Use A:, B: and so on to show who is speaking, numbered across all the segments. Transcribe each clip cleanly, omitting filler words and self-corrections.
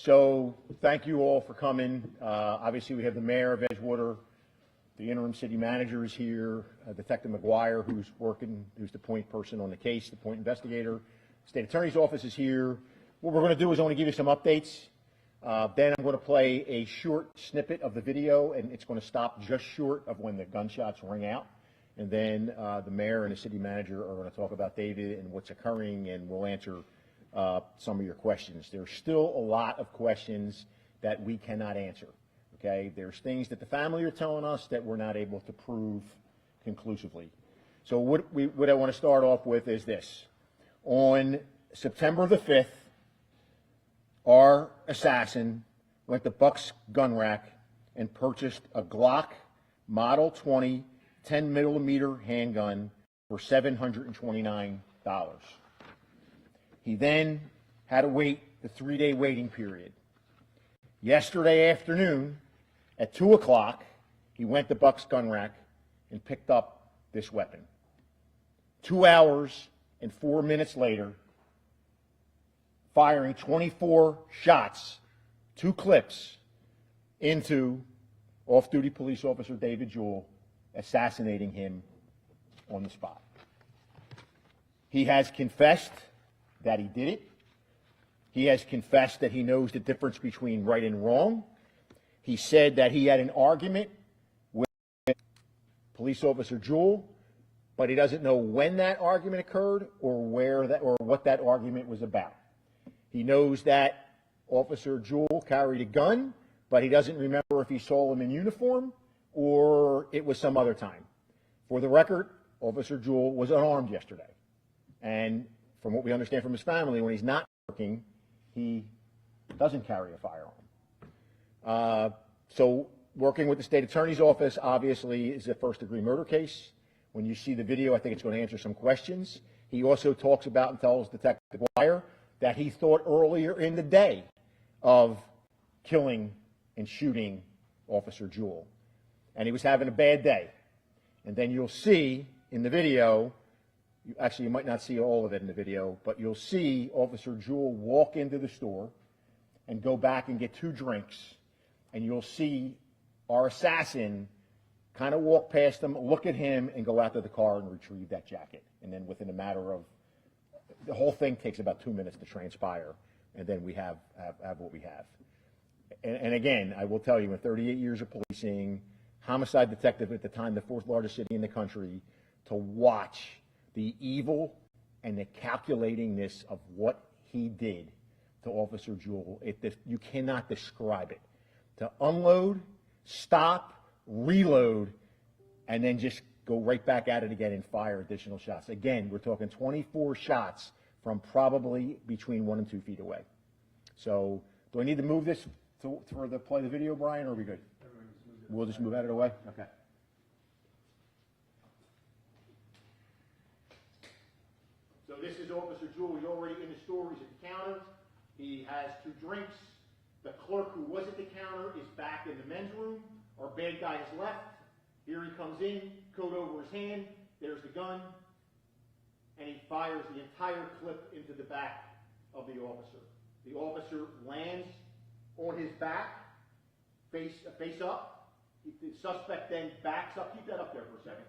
A: So thank you all for coming. Obviously, we have the mayor of Edgewater, the interim city manager is here, Detective McGuire, who's the point person on the case, the point investigator. State attorney's office is here. What we're going to do is I want to give you some updates. Then I'm going to play a short snippet of the video, and it's going to stop just short of when the gunshots ring out. And then the mayor and the city manager are going to talk about David and what's occurring, and we'll answer some of your questions. There's still a lot of questions that we cannot answer. Okay, there's things that the family are telling us that we're not able to prove conclusively. So what I want to start off with is this. On September the 5th, our assassin went to Buck's gun rack and purchased a Glock Model 20 10mm handgun for $729. He then had to wait the 3-day waiting period. Yesterday afternoon, at 2 o'clock, he went to Buck's gun rack and picked up this weapon. 2 hours and 4 minutes later, firing 24 shots, 2 clips, into off-duty police officer David Juel, assassinating him on the spot. He has confessed that he did it. He has confessed that he knows the difference between right and wrong. He said that he had an argument with police officer Juel, but he doesn't know when that argument occurred or what that argument was about. He knows that Officer Juel carried a gun, but he doesn't remember if he saw him in uniform or it was some other time. For the record, Officer Juel was unarmed yesterday. And from what we understand from his family, when he's not working, he doesn't carry a firearm. So working with the state attorney's office, obviously, is a first-degree murder case. When you see the video, I think it's going to answer some questions. He also talks about and tells Detective McGuire that he thought earlier in the day of killing and shooting Officer Juel. And he was having a bad day. And then you'll see in the video, you might not see all of it in the video, but you'll see Officer Juel walk into the store and go back and get 2 drinks. And you'll see our assassin kind of walk past him, look at him, and go out to the car and retrieve that jacket. And then within a matter of, the whole thing takes about 2 minutes to transpire, and then we have what we have. And again, I will tell you, in 38 years of policing, homicide detective at the time, the 4th largest city in the country, to watch the evil and the calculatingness of what he did to Officer Juel, you cannot describe it. To unload, stop, reload, and then just go right back at it again and fire additional shots. Again, we're talking 24 shots from probably between 1 and 2 feet away. So do I need to move this for the play the video, Brian, or are we good? We'll just move out of the way? Okay. So this is Officer Juel. He's already in the store. He's at the counter. He has 2 drinks. The clerk who was at the counter is back in the men's room. Our bad guy has left. Here he comes in, coat over his hand. There's the gun. And he fires the entire clip into the back of the officer. The officer lands on his back, face up. The suspect then backs up. Keep that up there for a second.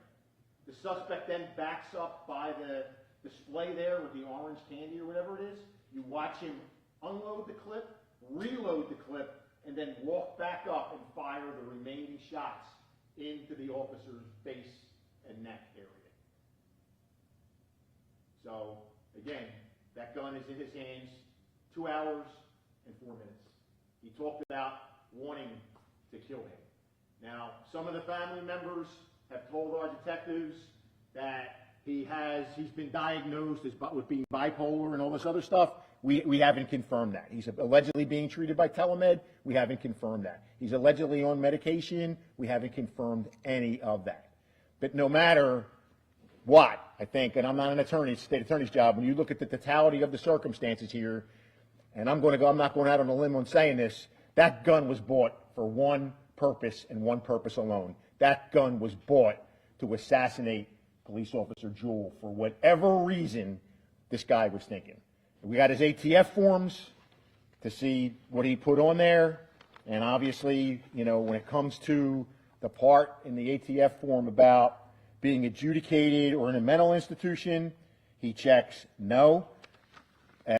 A: The suspect then backs up by the display there with the orange candy or whatever it is. You watch him unload the clip, reload the clip, and then walk back up and fire the remaining shots into the officer's face and neck area. So, again, that gun is in his hands 2 hours and 4 minutes. He talked about wanting to kill him. Now, some of the family members have told our detectives that he's been diagnosed with being bipolar and all this other stuff. We haven't confirmed that. He's allegedly being treated by telemed. We haven't confirmed that. He's allegedly on medication. We haven't confirmed any of that. But no matter what, I think, and I'm not an attorney, it's the state attorney's job, when you look at the totality of the circumstances here, and I'm not going out on a limb on saying this, that gun was bought for one purpose and one purpose alone. That gun was bought to assassinate police officer Juel for whatever reason this guy was thinking. We got his ATF forms to see what he put on there. And obviously, you know, when it comes to the part in the ATF form about being adjudicated or in a mental institution, he checks no.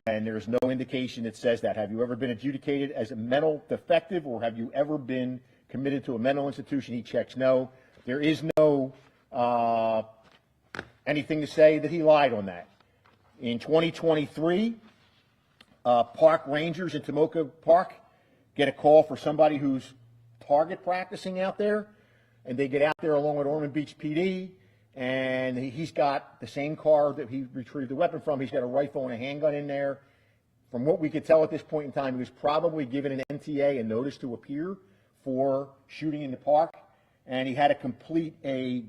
A: And there's no indication that says that. Have you ever been adjudicated as a mental defective, or have you ever been committed to a mental institution? He checks no. There is no anything to say that he lied on that. In 2023, park rangers in Tomoka Park get a call for somebody who's target practicing out there, and they get out there along with Ormond Beach PD, and he's got the same car that he retrieved the weapon from. He's got a rifle and a handgun in there. From what we could tell at this point in time, he was probably given an NTA, a notice to appear, for shooting in the park, and he had to complete a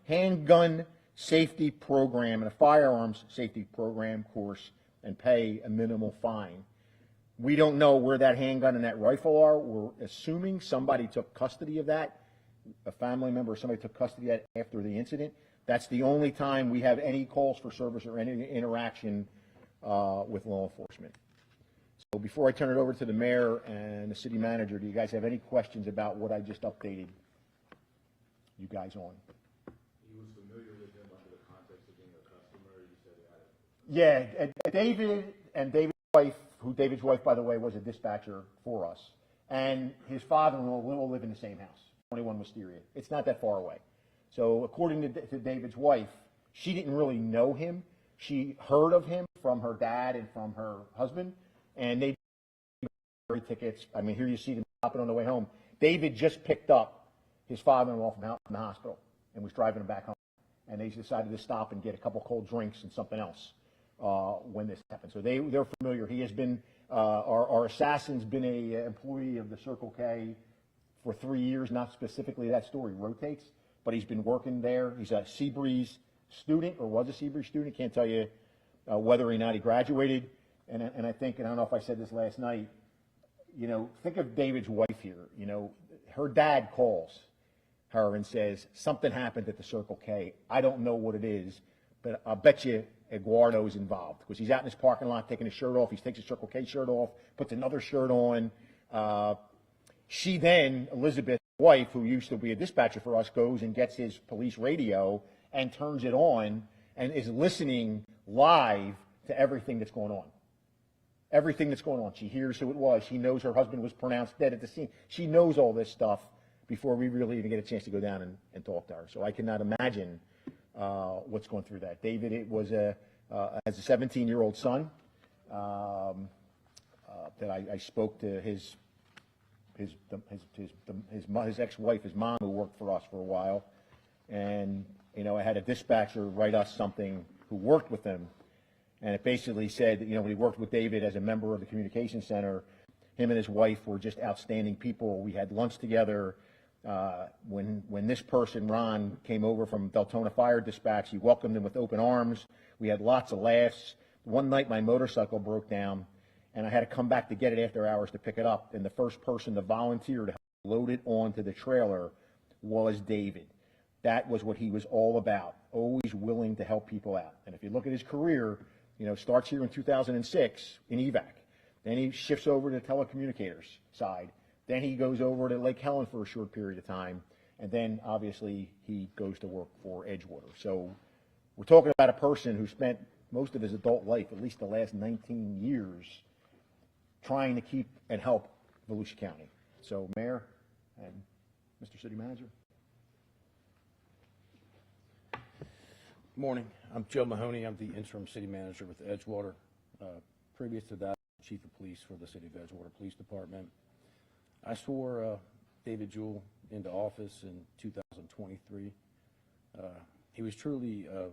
A: handgun safety program and a firearms safety program course and pay a minimal fine. We don't know where that handgun and that rifle are. We're assuming somebody took custody of that. A family member or somebody took custody of that after the incident. That's the only time we have any calls for service or any interaction with law enforcement. So before I turn it over to the mayor and the city manager, do you guys have any questions about what I just updated you guys on?
B: He was familiar with him under the context of being a customer. You said he had it.
A: Yeah, David and David's wife, who David's wife, by the way, was a dispatcher for us, and his father-in-law will live in the same house, 21 Wisteria. It's not that far away. So according to David's wife, she didn't really know him. She heard of him from her dad and from her husband, and they tickets. I mean, here you see them hopping on the way home. David just picked up his father-in-law from the hospital and was driving him back home, and they decided to stop and get a couple cold drinks and something else when this happened. So they're familiar. He has been, our assassin's been a employee of the Circle K for 3 years, not specifically that story rotates, but he's been working there. He's a Seabreeze student, or was a Seabreeze student. Can't tell you whether or not he graduated. And I think, and I don't know if I said this last night, you know, think of David's wife here. You know, her dad calls her and says, something happened at the Circle K. I don't know what it is, but I'll bet you Eduardo's involved, because he's out in his parking lot taking his shirt off. He takes his Circle K shirt off, puts another shirt on. She then, Elizabeth's wife, who used to be a dispatcher for us, goes and gets his police radio and turns it on and is listening live to everything that's going on. Everything that's going on. She hears who it was. She knows her husband was pronounced dead at the scene. She knows all this stuff before we really even get a chance to go down and talk to her. So I cannot imagine what's going through that. David, it was as a 17-year-old son that I spoke to his ex-wife, his mom, who worked for us for a while, and you know, I had a dispatcher write us something who worked with him, and it basically said that, you know, when he worked with David as a member of the communication center, him and his wife were just outstanding people. We had lunch together. When this person, Ron, came over from Deltona Fire Dispatch, he welcomed him with open arms. We had lots of laughs. One night my motorcycle broke down, and I had to come back to get it after hours to pick it up. And the first person to volunteer to load it onto the trailer was David. That was what he was all about, always willing to help people out. And if you look at his career, you know, starts here in 2006 in EVAC. Then he shifts over to telecommunicators side. Then he goes over to Lake Helen for a short period of time. And then, obviously, he goes to work for Edgewater. So we're talking about a person who spent most of his adult life, at least the last 19 years, trying to keep and help Volusia County. So, Mayor and Mr. City Manager.
C: Morning. I'm Joe Mahoney. I'm the interim city manager with Edgewater. Previous to that, chief of police for the city of Edgewater Police Department. I swore David Juel into office in 2023. He was truly a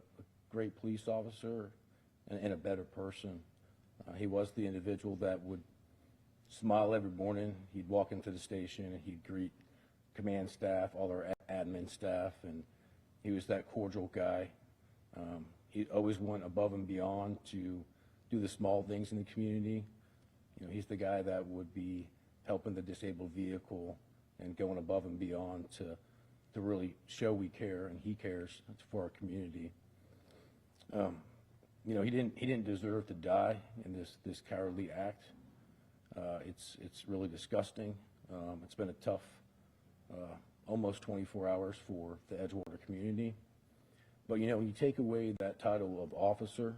C: great police officer and a better person. He was the individual that would smile every morning. He'd walk into the station and he'd greet command staff, all our admin staff, and he was that cordial guy. He always went above and beyond to do the small things in the community. You know, he's the guy that would be helping the disabled vehicle and going above and beyond to really show we care and he cares for our community. You know, he didn't deserve to die in this cowardly act. It's really disgusting. It's been a tough almost 24 hours for the Edgewater community. But, you know, when you take away that title of officer,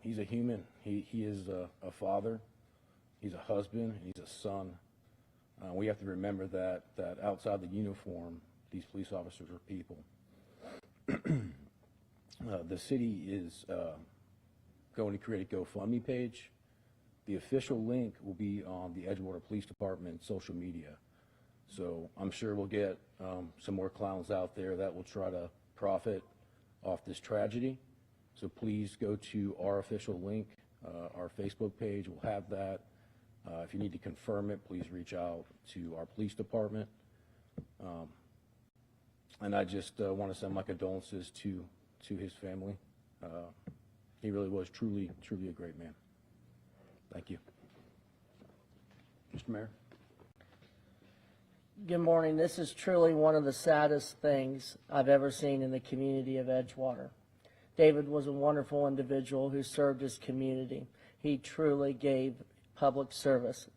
C: he's a human. He is a father, he's a husband, he's a son. We have to remember that outside the uniform, these police officers are people. The city is going to create a GoFundMe page. The official link will be on the Edgewater Police Department social media. So I'm sure we'll get some more clowns out there that will try to profit off this tragedy. So please go to our official link, our Facebook page will have that. If you need to confirm it, please reach out to our police department. And I just want to send my condolences to his family. He really was truly a great man. Thank you. Mr. Mayor.
D: Good morning. This is truly one of the saddest things I've ever seen in the community of Edgewater. David was a wonderful individual who served his community. He truly gave public service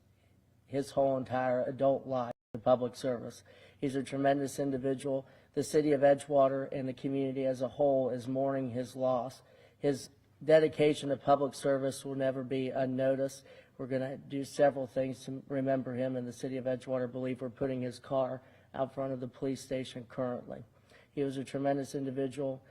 D: his whole entire adult life to public service. He's a tremendous individual. The city of Edgewater and the community as a whole is mourning his loss. His dedication to public service will never be unnoticed. We're going to do several things to remember him, and the city of Edgewater believe we're putting his car out front of the police station currently. He was a tremendous individual.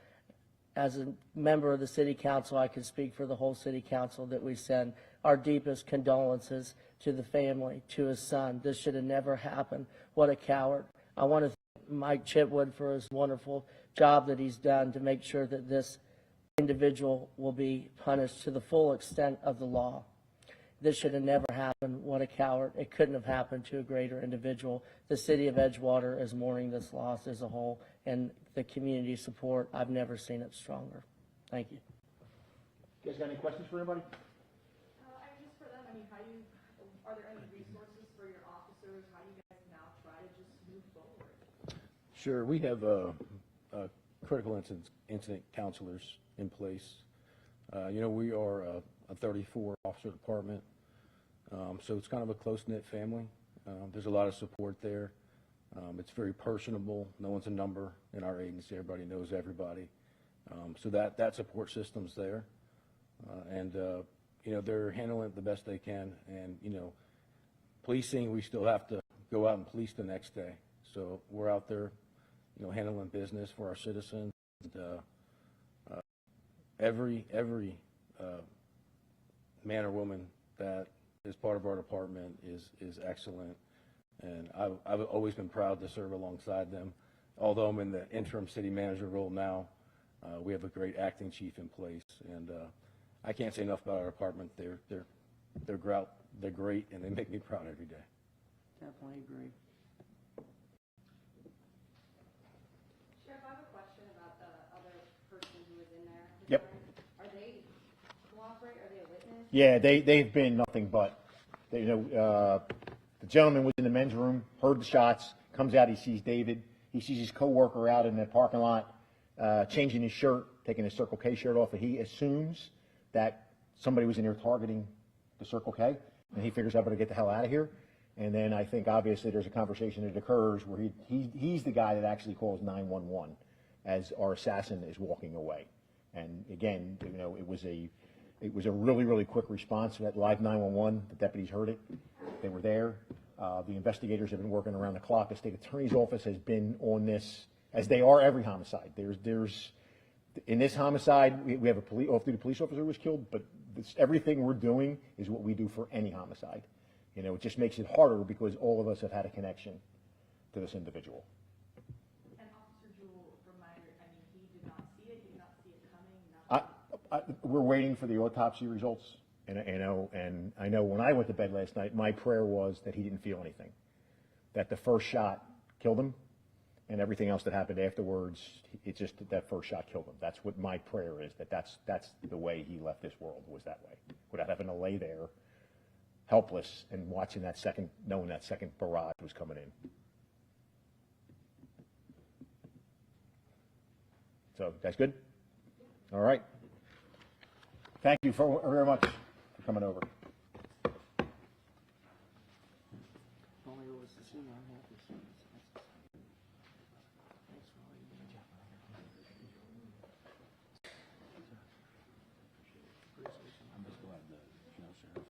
D: As a member of the city council, I can speak for the whole city council that we send our deepest condolences to the family, to his son. This should have never happened. What a coward. I want to thank Mike Chitwood for his wonderful job that he's done to make sure that this individual will be punished to the full extent of the law. This should have never happened. What a coward. It couldn't have happened to a greater individual. The city of Edgewater is mourning this loss as a whole, and the community support, I've never seen it stronger. Thank you.
A: You guys got any questions for anybody?
E: Just for them, I mean, are there any resources for your officers? How do you guys now try to just move forward?
C: Sure. We have critical incident counselors in place. You know, we are a 34 officer department, so it's kind of a close-knit family. There's a lot of support there. It's very personable. No one's a number in our agency. Everybody knows everybody. So that support system's there. And you know, they're handling it the best they can. And, you know, policing, we still have to go out and police the next day. So we're out there, you know, handling business for our citizens. And, every man or woman that is part of our department is excellent, and I've always been proud to serve alongside them. Although I'm in the interim city manager role now, we have a great acting chief in place, and I can't say enough about our department. They're great, and they make me proud every day.
D: Definitely agree.
E: Sheriff, I have a question about the other person who was in there.
A: Yep.
E: Are they cooperate? Are they a witness?
A: Yeah, they've been nothing but. You know, the gentleman was in the men's room, heard the shots, comes out, he sees David. He sees his coworker out in the parking lot, changing his shirt, taking his Circle K shirt off, and he assumes that somebody was in there targeting the Circle K, and he figures, I better get the hell out of here. And then I think obviously there's a conversation that occurs where he's the guy that actually calls 911 as our assassin is walking away. And again, you know, it was a really quick response to that live 911. The deputies heard it. They were there. The investigators have been working around the clock. The state attorney's office has been on this, as they are every homicide. There's in this homicide, we have a off-duty police officer who was killed, but everything we're doing is what we do for any homicide. You know, it just makes it harder because all of us have had a connection to this individual.
E: And Officer Juel, reminder, I mean, he did not see it. He did not see it coming.
A: We're waiting for the autopsy results, and I know when I went to bed last night, my prayer was that he didn't feel anything, that the first shot killed him, and everything else that happened afterwards, it's just that first shot killed him. That's what my prayer is, that's the way he left this world, was that way, without having to lay there helpless and watching that second, knowing that second barrage was coming in. So, guys good? All right. Thank you very much for coming over.